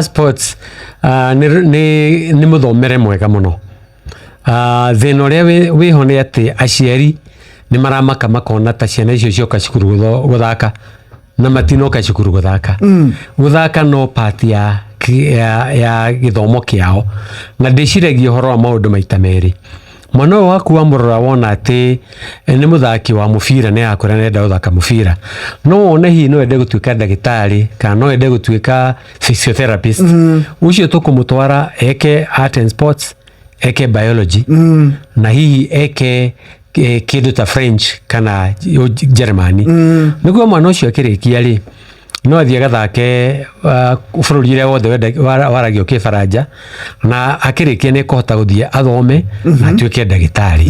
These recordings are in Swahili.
Sports ni muthomere mwega muno. Thina uria wiho ni ati aciari ni maramaka makona ta ciana icio cioka cukuru guthaka na matinoka cukuru guthaka. Guthaka no part ya githomo kiao na ndiciragia horo wa maundu maita meri. Mwana waku wa murora wona ati ni muthaki wa mubira ni akora nenda guthaka mubira no wone hi no ende gutuika ndagitari kana no ende gutuika physiotherapist ucio tukumutwara eke art and sports eke biology na hihi eke kindu ta French kana Germany niguo mwana ucio akirikia ri no athie gathake bururi ria wothe waragio kifaraja na akirikia ni kuhota guthie athome na atuike ndagitari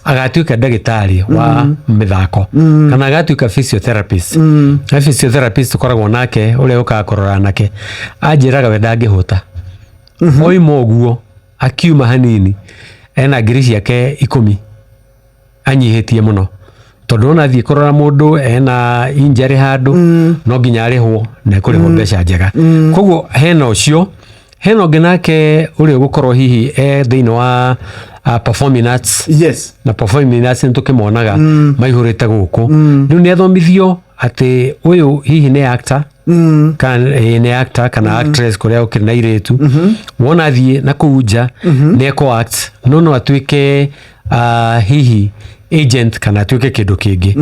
agatuika ndagitari wa mithako kana agatuika physiotherapist physiotherapist koragwo nake uria ukakorora nake anjiraga we ndangihuta oimo oguo akiuma hanini ena ngiri yake 10 anyihitie muno tondu ona thie korora mundu ena injury handu no nginya arihwo na kurihwo mbeca njega koguo hena ucio hena nginake uri gukorwo hihi thiini wa performing arts na performing arts ntukimonaga maihurite guku riu ni athomithio ati uyu hihi ni actor kana actress kuria ukiri na iretu wona thie na kuja ni ko act no atuike hihi agent kana atuike kindu kingi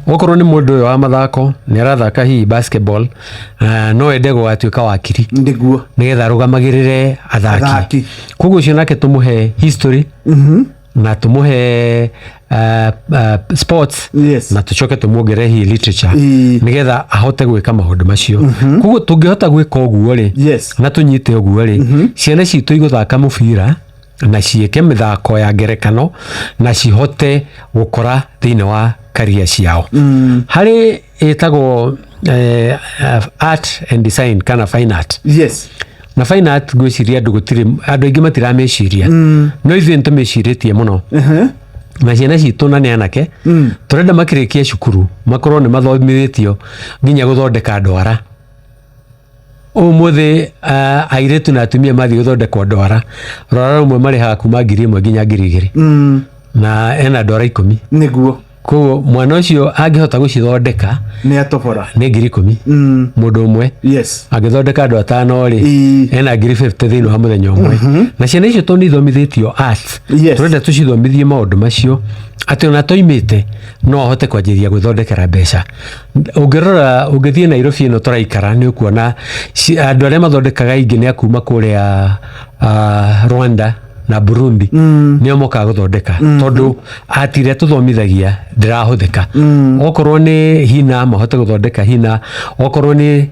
okorwo ni mundu wa mathako ni arathaka hihi basketball no ende gwatuika wakiri ndiguo nigetha rugamagirire athaki koguo cio nake tumuhe history na tumuhe sports na tucoke tumuongere hihi literature nigetha ahote gwika maundu macio koguo tungihota gwika uguo ri na tunyite uguo ri ciana citu iguthaka mubira na ciike mithako ya ngerekano na cihote gukora thiini wa career ciao hari etagwo art and design kana fine art na fine art gwiciria andu gutiri andu aingi matirameciria no ithuĩ ntumeciritie muno na ciana citu na ni anake turenda makirikia cukuru makorwo ni mathomithitio nginya guthondeka ndwara umuthi airetu na atumia mathi guthondeka ndwara rora rumwe mari ha kuma 1,000 nginya 2,000 na ena ndwara 10 niguo ko mwana ucio angihota gucithondeka ni atobora ni 10,000 mundu umwe agithondeka andu 5 ri ena 50 thiini wa muthenya umwe na ciana icio toni thomithitio art turenda tucithomithie maundu macio ati ona toimite no ahote kwanjiria gwithondekera mbeca ungirora ungithie Nairobi ino turaikara ni ukuona andu aria mathondekaga ingi ni akuma kuria Rwanda na Burundi nio moka guthondeka tondu atire tuthomithagia ndirahuthika okorwo ni hina mahote guthondeka hina okorwo ni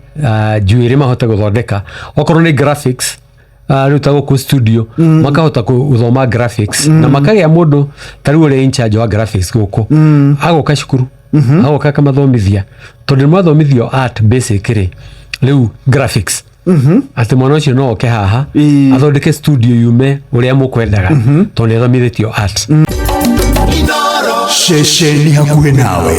juiri mahote guthondeka okorwo ni graphics ruta guku studio makahota guthoma graphics na makagia mundu tari uri in charge wa graphics guku agoka cukuru agoka kamathomithia tondu mathomithio art basic ri riu graphics ati mwana ucio no oke haha athondeke studio yume uria mukwendaga tondu athomithitio art Shesheni hakuhe nawe.